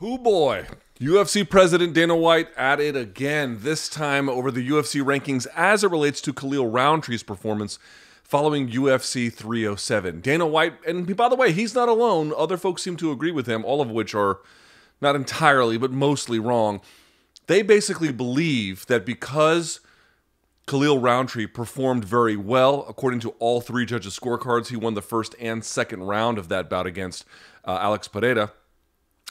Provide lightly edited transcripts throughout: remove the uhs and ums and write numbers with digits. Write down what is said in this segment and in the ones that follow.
Hoo boy. UFC President Dana White at it again, this time over the UFC rankings as it relates to Khalil Rountree's performance following UFC 307. Dana White, and by the way, he's not alone. Other folks seem to agree with him, all of which are not entirely, but mostly wrong. They basically believe that because Khalil Rountree performed very well, according to all three judges' scorecards, he won the first and second round of that bout against Alex Pereira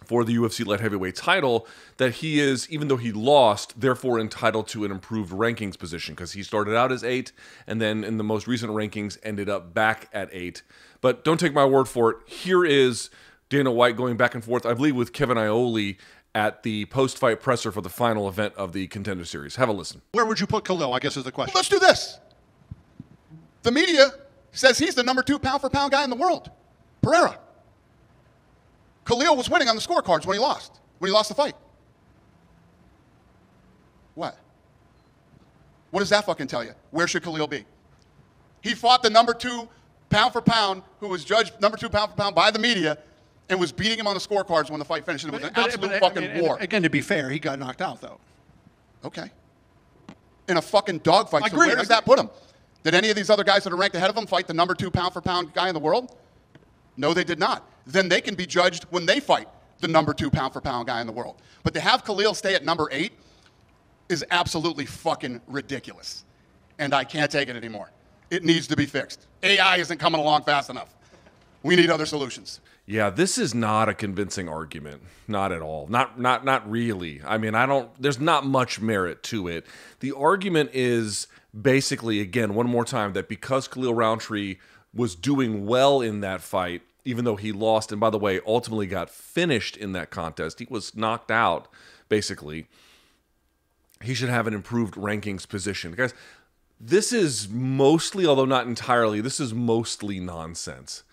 for the UFC light heavyweight title, that he is, even though he lost, therefore entitled to an improved rankings position because he started out as 8 and then in the most recent rankings ended up back at 8. But don't take my word for it. Here is Dana White going back and forth, I believe, with Kevin Iole at the post-fight presser for the final event of the Contender Series. Have a listen. Where would you put Khalil, I guess is the question. Well, let's do this. The media says he's the #2 pound-for-pound guy in the world. Pereira. Khalil was winning on the scorecards when he lost the fight. What? What does that fucking tell you? Where should Khalil be? He fought the #2 pound-for-pound, who was judged #2 pound-for-pound by the media, and was beating him on the scorecards when the fight finished. And it was an absolute fucking war. Again, to be fair, he got knocked out, though. Okay. In a fucking dogfight. I so agree. where does that put him? Did any of these other guys that are ranked ahead of him fight the #2 pound-for-pound guy in the world? No, they did not. Then they can be judged when they fight the #2 pound-for-pound guy in the world. But to have Khalil stay at #8 is absolutely fucking ridiculous. And I can't take it anymore. It needs to be fixed. AI isn't coming along fast enough. We need other solutions. Yeah, this is not a convincing argument. Not at all. Not really. I mean, there's not much merit to it. The argument is basically, again, one more time, that because Khalil Rountree was doing well in that fight, even though he lost, and by the way, ultimately got finished in that contest, he was knocked out, basically, he should have an improved rankings position. Guys, this is mostly, although not entirely, this is mostly nonsense.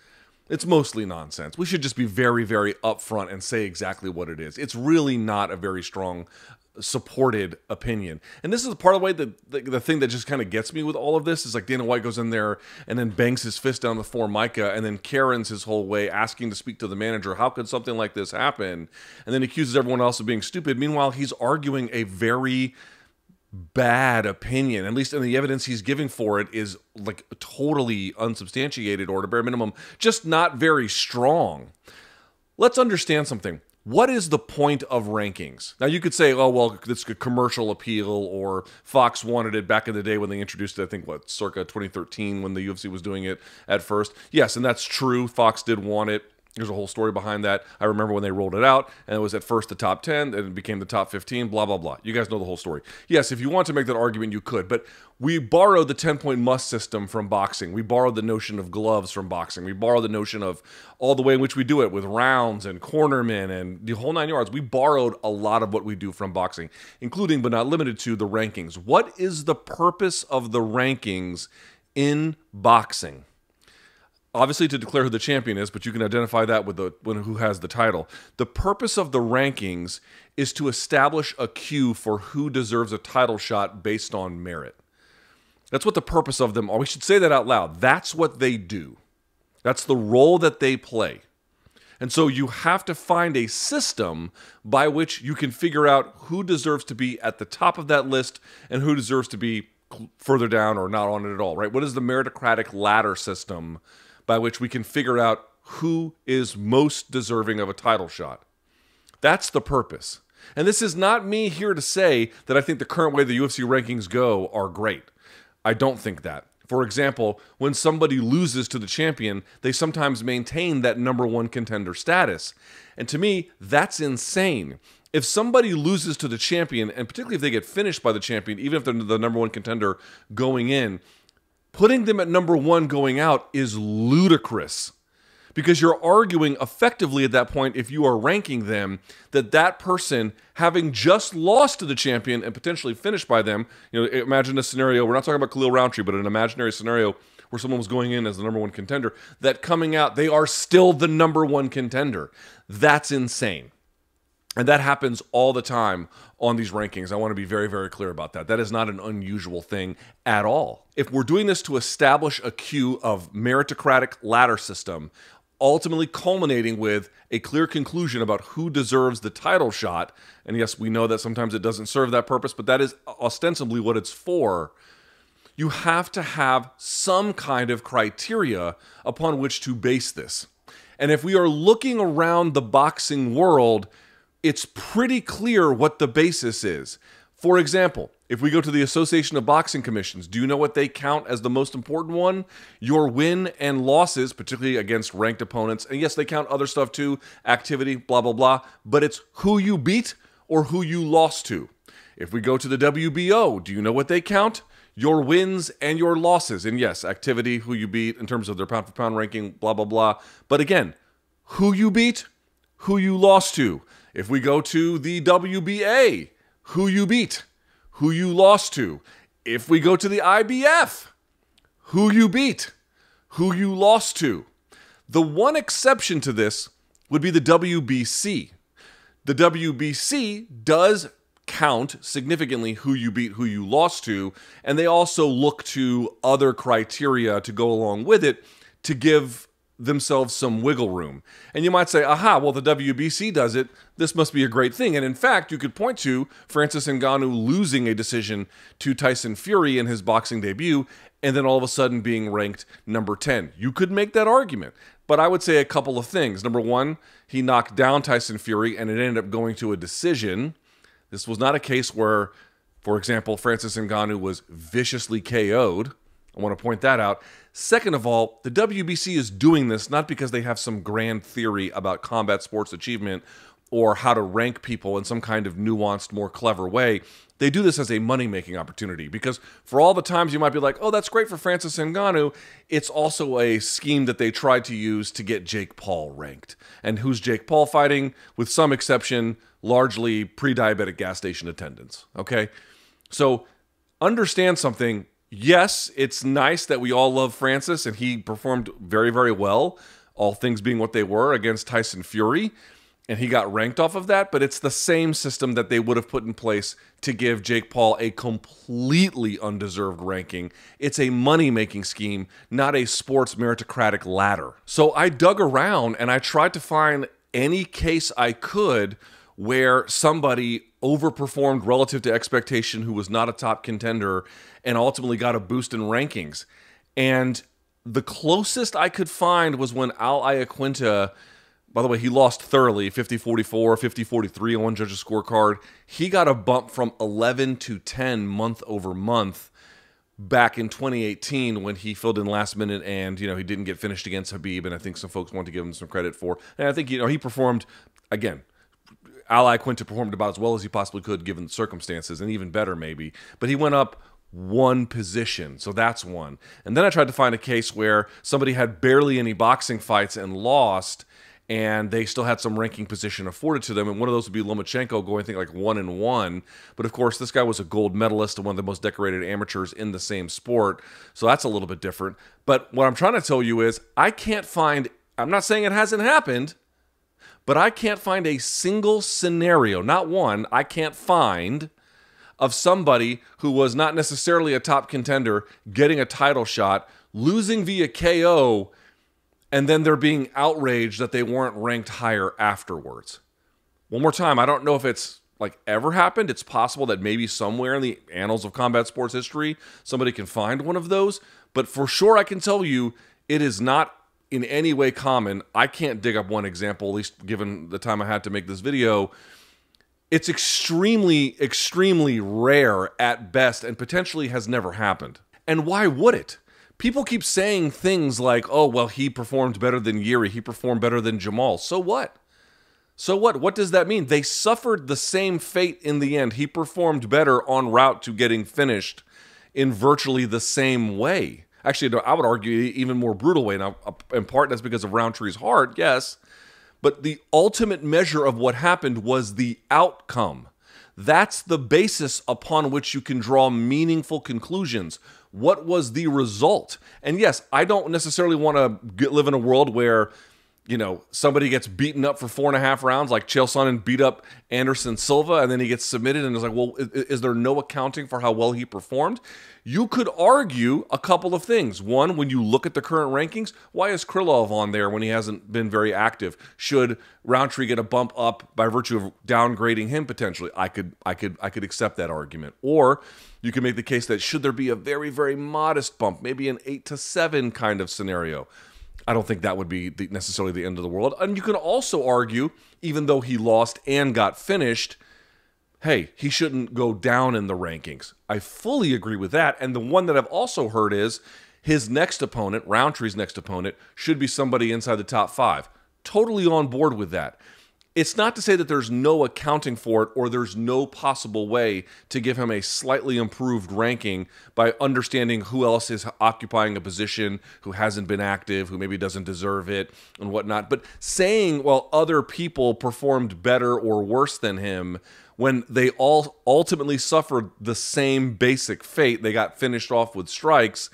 It's mostly nonsense. We should just be very, very upfront and say exactly what it is. It's really not a very strong supported opinion. And this is part of the way that the thing that just kind of gets me with all of this is like Dana White goes in there and then bangs his fist down the Formica and then Karen's his whole way asking to speak to the manager. How could something like this happen? And then accuses everyone else of being stupid. Meanwhile, he's arguing a very bad opinion, at least in the evidence he's giving for it is like totally unsubstantiated, or at a bare minimum, just not very strong. Let's understand something. What is the point of rankings? Now, you could say, oh, well, it's a commercial appeal, or Fox wanted it back in the day when they introduced it, I think, what, circa 2013 when the UFC was doing it at first. Yes, and that's true. Fox did want it. There's a whole story behind that. I remember when they rolled it out, and it was at first the top 10, and it became the top 15, blah, blah, blah. You guys know the whole story. Yes, if you want to make that argument, you could, but we borrowed the 10-point must system from boxing. We borrowed the notion of gloves from boxing. We borrowed the notion of all the way in which we do it with rounds and cornermen and the whole 9 yards. We borrowed a lot of what we do from boxing, including but not limited to the rankings. What is the purpose of the rankings in boxing? Obviously to declare who the champion is, but you can identify that with who has the title. The purpose of the rankings is to establish a queue for who deserves a title shot based on merit. That's what the purpose of them are. We should say that out loud. That's what they do. That's the role that they play. And so you have to find a system by which you can figure out who deserves to be at the top of that list and who deserves to be further down or not on it at all, right? What is the meritocratic ladder system by which we can figure out who is most deserving of a title shot? That's the purpose. And this is not me here to say that I think the current way the UFC rankings go are great. I don't think that. For example, when somebody loses to the champion, they sometimes maintain that #1 contender status. And to me, that's insane. If somebody loses to the champion, and particularly if they get finished by the champion, even if they're the #1 contender going in, putting them at #1 going out is ludicrous, because you're arguing effectively at that point, if you are ranking them, that that person, having just lost to the champion and potentially finished by them, you know, imagine a scenario, we're not talking about Khalil Rountree, but an imaginary scenario where someone was going in as the #1 contender, that coming out, they are still the #1 contender. That's insane. And that happens all the time on these rankings. I want to be very, very clear about that. That is not an unusual thing at all. If we're doing this to establish a queue of meritocratic ladder system, ultimately culminating with a clear conclusion about who deserves the title shot. And yes, we know that sometimes it doesn't serve that purpose, but that is ostensibly what it's for. You have to have some kind of criteria upon which to base this. And if we are looking around the boxing world, it's pretty clear what the basis is. For example, if we go to the Association of Boxing Commissions, do you know what they count as the most important one? Your win and losses, particularly against ranked opponents. And yes, they count other stuff too, activity, blah, blah, blah. But it's who you beat or who you lost to. If we go to the WBO, do you know what they count? Your wins and your losses. And yes, activity, who you beat in terms of their pound-for-pound ranking, blah, blah, blah. But again, who you beat, who you lost to. If we go to the WBA, who you beat, who you lost to. If we go to the IBF, who you beat, who you lost to. The one exception to this would be the WBC. The WBC does count significantly who you beat, who you lost to, and they also look to other criteria to go along with it to give themselves some wiggle room. And you might say, aha, well, the WBC does it. This must be a great thing. And in fact, you could point to Francis Ngannou losing a decision to Tyson Fury in his boxing debut, and then all of a sudden being ranked number 10. You could make that argument. But I would say a couple of things. Number one, he knocked down Tyson Fury, and it ended up going to a decision. This was not a case where, for example, Francis Ngannou was viciously KO'd. I want to point that out. Second of all, the WBC is doing this not because they have some grand theory about combat sports achievement or how to rank people in some kind of nuanced, more clever way. They do this as a money-making opportunity because for all the times you might be like, oh, that's great for Francis Ngannou, it's also a scheme that they tried to use to get Jake Paul ranked. And who's Jake Paul fighting? With some exception, largely pre-diabetic gas station attendants, okay? So understand something. Yes, it's nice that we all love Francis, and he performed very, very well, all things being what they were, against Tyson Fury, and he got ranked off of that, but it's the same system that they would have put in place to give Jake Paul a completely undeserved ranking. It's a money-making scheme, not a sports meritocratic ladder. So I dug around, and I tried to find any case I could where somebody overperformed relative to expectation who was not a top contender and ultimately got a boost in rankings. And the closest I could find was when Al Iaquinta, by the way, he lost thoroughly, 50-44, 50-43 on one judge's scorecard. He got a bump from 11 to 10 month over month back in 2018 when he filled in last minute and, he didn't get finished against Habib, and I think some folks want to give him some credit for. And I think, he performed, again, Al Iaquinta performed about as well as he possibly could given the circumstances, and even better maybe. But he went up one position, so that's one. And then I tried to find a case where somebody had barely any boxing fights and lost, and they still had some ranking position afforded to them, and one of those would be Lomachenko going, I think, like 1-1. But of course, this guy was a gold medalist and one of the most decorated amateurs in the same sport, so that's a little bit different. But what I'm trying to tell you is, I can't find, I'm not saying it hasn't happened, but I can't find a single scenario, not one, I can't find, of somebody who was not necessarily a top contender getting a title shot, losing via KO, and then they're being outraged that they weren't ranked higher afterwards. One more time, I don't know if it's ever happened. It's possible that maybe somewhere in the annals of combat sports history, somebody can find one of those. But for sure, I can tell you, it is not in any way common. I can't dig up one example, at least given the time I had to make this video. It's extremely, extremely rare at best and potentially has never happened. And why would it? People keep saying things like, oh, well, he performed better than Yuri. He performed better than Jamal. So what? So what? What does that mean? They suffered the same fate in the end. He performed better en route to getting finished in virtually the same way. Actually, I would argue even more brutal way. Now, in part, that's because of Rountree's heart, yes. But the ultimate measure of what happened was the outcome. That's the basis upon which you can draw meaningful conclusions. What was the result? And yes, I don't necessarily want to live in a world where somebody gets beaten up for 4.5 rounds, like Chael Sonnen beat up Anderson Silva, and then he gets submitted, and it's like, well, is there no accounting for how well he performed? You could argue a couple of things. One, when you look at the current rankings, why is Krylov on there when he hasn't been very active? Should Rountree get a bump up by virtue of downgrading him potentially? I could accept that argument. Or you can make the case that should there be a very, very modest bump, maybe an 8-7 kind of scenario? I don't think that would be necessarily the end of the world. And you can also argue, even though he lost and got finished, hey, he shouldn't go down in the rankings. I fully agree with that. And the one that I've also heard is his next opponent, Rountree's next opponent, should be somebody inside the top 5. Totally on board with that. It's not to say that there's no accounting for it or there's no possible way to give him a slightly improved ranking by understanding who else is occupying a position, who hasn't been active, who maybe doesn't deserve it, and whatnot. But saying, well, other people performed better or worse than him when they all ultimately suffered the same basic fate, they got finished off with strikes,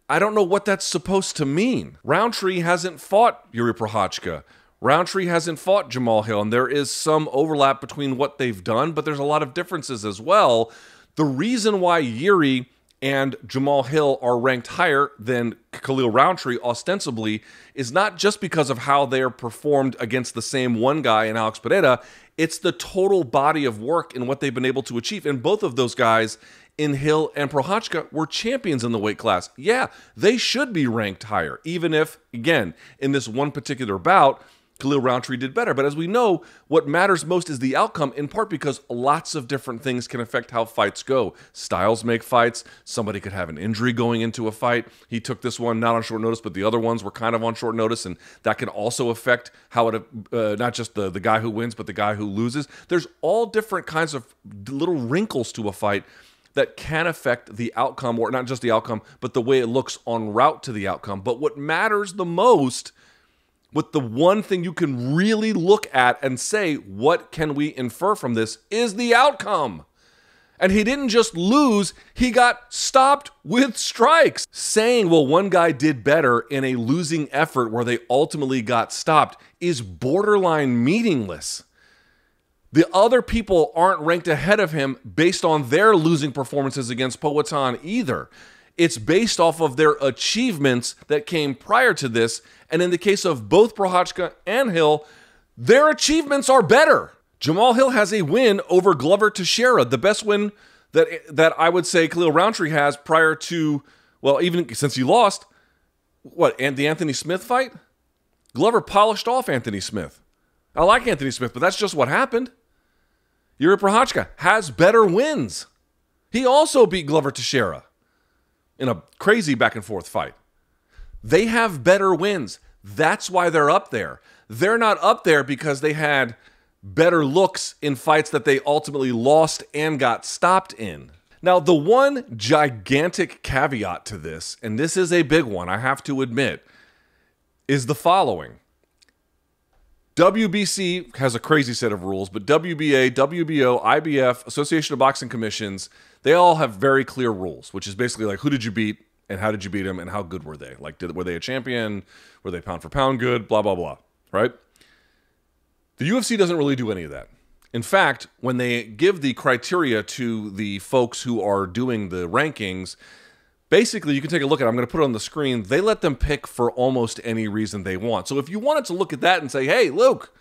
I don't know what that's supposed to mean. Rountree hasn't fought Yuri Prochazka. Rountree hasn't fought Jamal Hill, and there is some overlap between what they've done, but there's a lot of differences as well. The reason why Yuri and Jamal Hill are ranked higher than Khalil Rountree ostensibly is not just because of how they are performed against the same one guy in Alex Pereira, it's the total body of work and what they've been able to achieve. And both of those guys in Hill and Prochazka were champions in the weight class. Yeah, they should be ranked higher, even if, again, in this one particular bout, Khalil Rountree did better. But as we know, what matters most is the outcome, in part because lots of different things can affect how fights go. Styles make fights. Somebody could have an injury going into a fight. He took this one not on short notice, but the other ones were kind of on short notice, and that can also affect how it, not just the guy who wins, but the guy who loses. There's all different kinds of little wrinkles to a fight that can affect the outcome, or not just the outcome, but the way it looks en route to the outcome. But what matters the most, what the one thing you can really look at and say, what can we infer from this, is the outcome. And he didn't just lose, he got stopped with strikes. Saying, well, one guy did better in a losing effort where they ultimately got stopped is borderline meaningless. The other people aren't ranked ahead of him based on their losing performances against Powhatan either. It's based off of their achievements that came prior to this. And in the case of both Prochazka and Hill, their achievements are better. Jamal Hill has a win over Glover Teixeira, the best win that I would say Khalil Rountree has prior to, well, even since he lost, and the Anthony Smith fight? Glover polished off Anthony Smith. I like Anthony Smith, but that's just what happened. Yuri Prochazka has better wins. He also beat Glover Teixeira in a crazy back and forth fight. They have better wins. That's why they're up there. They're not up there because they had better looks in fights that they ultimately lost and got stopped in. Now, the one gigantic caveat to this, and this is a big one, I have to admit, is the following. WBC has a crazy set of rules, but WBA, WBO, IBF, Association of Boxing Commissions, they all have very clear rules, which is basically like, who did you beat and how did you beat them and how good were they? Like, were they a champion? Were they pound for pound good? Blah, blah, blah, right? The UFC doesn't really do any of that. In fact, when they give the criteria to the folks who are doing the rankings, basically, you can take a look at it. I'm going to put it on the screen. They let them pick for almost any reason they want. So if you wanted to look at that and say, hey, Luke,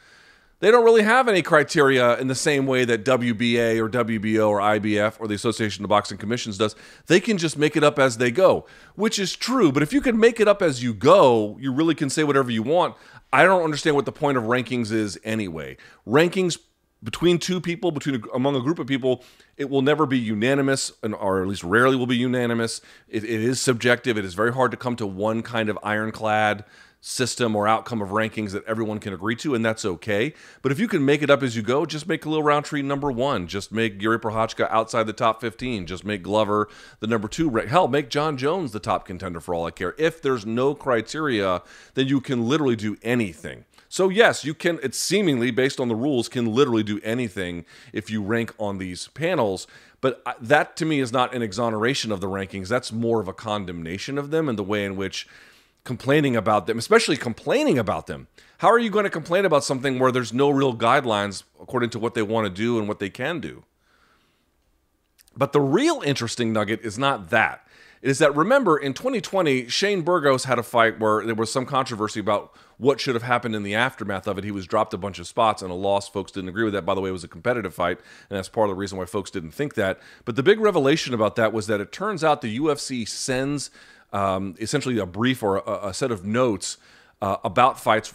they don't really have any criteria in the same way that WBA or WBO or IBF or the Association of Boxing Commissions does, they can just make it up as they go, which is true. But if you can make it up as you go, you really can say whatever you want. I don't understand what the point of rankings is anyway. Rankings between two people, among a group of people, it will never be unanimous, or at least rarely will be unanimous. It is subjective. It is very hard to come to one kind of ironclad system or outcome of rankings that everyone can agree to, and that's okay. But if you can make it up as you go, just make Khalil Rountree number 1. Just make Yuri Prochazka outside the top 15. Just make Glover the number 2. Hell, make John Jones the top contender for all I care. If there's no criteria, then you can literally do anything. So yes, you can, it's seemingly, based on the rules, can literally do anything if you rank on these panels. But that, to me, is not an exoneration of the rankings. That's more of a condemnation of them and the way in which complaining about them, especially complaining about them. How are you going to complain about something where there's no real guidelines according to what they want to do and what they can do? But the real interesting nugget is not that. It is that, remember, in 2020, Shane Burgos had a fight where there was some controversy about what should have happened in the aftermath of it. He was dropped a bunch of spots and a loss. Folks didn't agree with that. By the way, it was a competitive fight, and that's part of the reason why folks didn't think that. But the big revelation about that was that it turns out the UFC sends essentially a brief or a set of notes about fights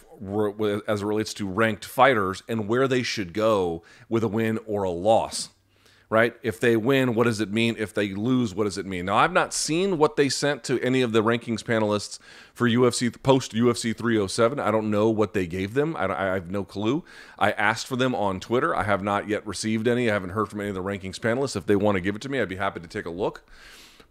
as it relates to ranked fighters and where they should go with a win or a loss. Right? If they win, what does it mean? If they lose, what does it mean? Now, I've not seen what they sent to any of the rankings panelists for UFC post-UFC 307. I don't know what they gave them. I have no clue. I asked for them on Twitter. I have not yet received any. I haven't heard from any of the rankings panelists. If they want to give it to me, I'd be happy to take a look.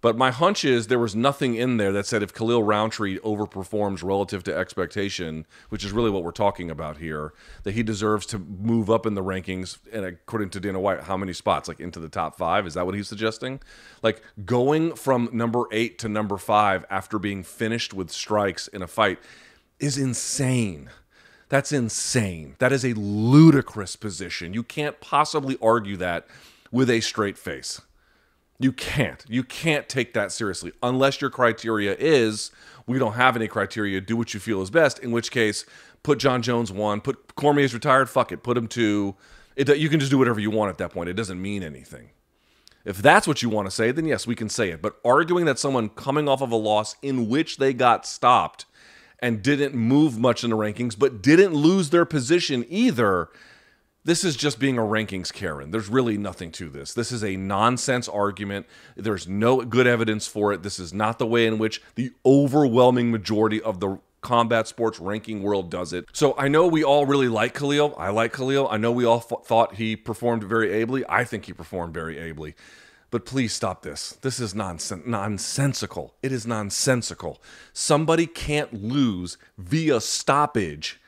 But my hunch is there was nothing in there that said if Khalil Rountree overperforms relative to expectation, which is really what we're talking about here, that he deserves to move up in the rankings. And according to Dana White, how many spots? Like into the top 5? Is that what he's suggesting? Like going from number 8 to number 5 after being finished with strikes in a fight is insane. That's insane. That is a ludicrous position. You can't possibly argue that with a straight face. You can't. You can't take that seriously unless your criteria is, we don't have any criteria, do what you feel is best, in which case, put John Jones 1, put Cormier's retired, fuck it, put him 2. You can just do whatever you want at that point. It doesn't mean anything. If that's what you want to say, then yes, we can say it. But arguing that someone coming off of a loss in which they got stopped and didn't move much in the rankings, but didn't lose their position either, this is just being a rankings Karen. There's really nothing to this. This is a nonsense argument. There's no good evidence for it. This is not the way in which the overwhelming majority of the combat sports ranking world does it. So I know we all really like Khalil. I like Khalil. I know we all thought he performed very ably. I think he performed very ably. But please stop this. This is nonsensical. It is nonsensical. Somebody can't lose via stoppage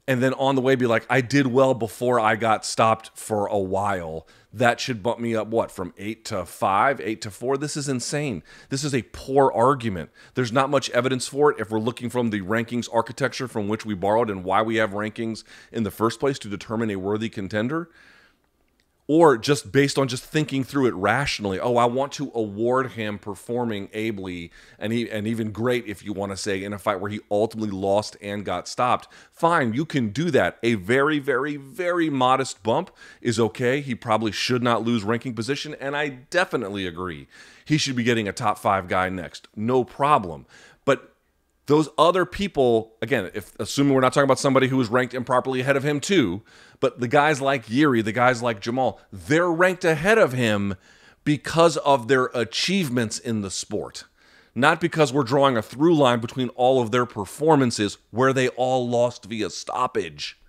and then on the way be like, I did well before I got stopped for a while. That should bump me up, what, from 8 to 5, 8 to 4? This is insane. This is a poor argument. There's not much evidence for it if we're looking from the rankings architecture from which we borrowed and why we have rankings in the first place to determine a worthy contender. Or just based on just thinking through it rationally. Oh, I want to award him performing ably and even great, if you want to say, in a fight where he ultimately lost and got stopped. Fine, you can do that. A very, very, very modest bump is okay. He probably should not lose ranking position, and I definitely agree. He should be getting a top 5 guy next. No problem. But those other people, again, assuming we're not talking about somebody who was ranked improperly ahead of him too, but the guys like Yuri, the guys like Jamal, they're ranked ahead of him because of their achievements in the sport. Not because we're drawing a through line between all of their performances where they all lost via stoppage.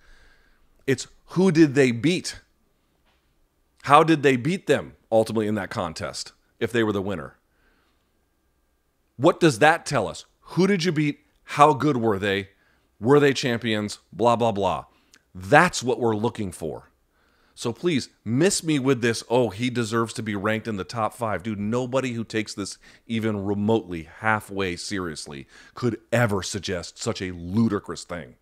It's who did they beat? How did they beat them ultimately in that contest if they were the winner? What does that tell us? Who did you beat? How good were they? Were they champions? Blah, blah, blah. That's what we're looking for. So please, miss me with this, oh, he deserves to be ranked in the top 5. Dude, nobody who takes this even remotely halfway seriously could ever suggest such a ludicrous thing.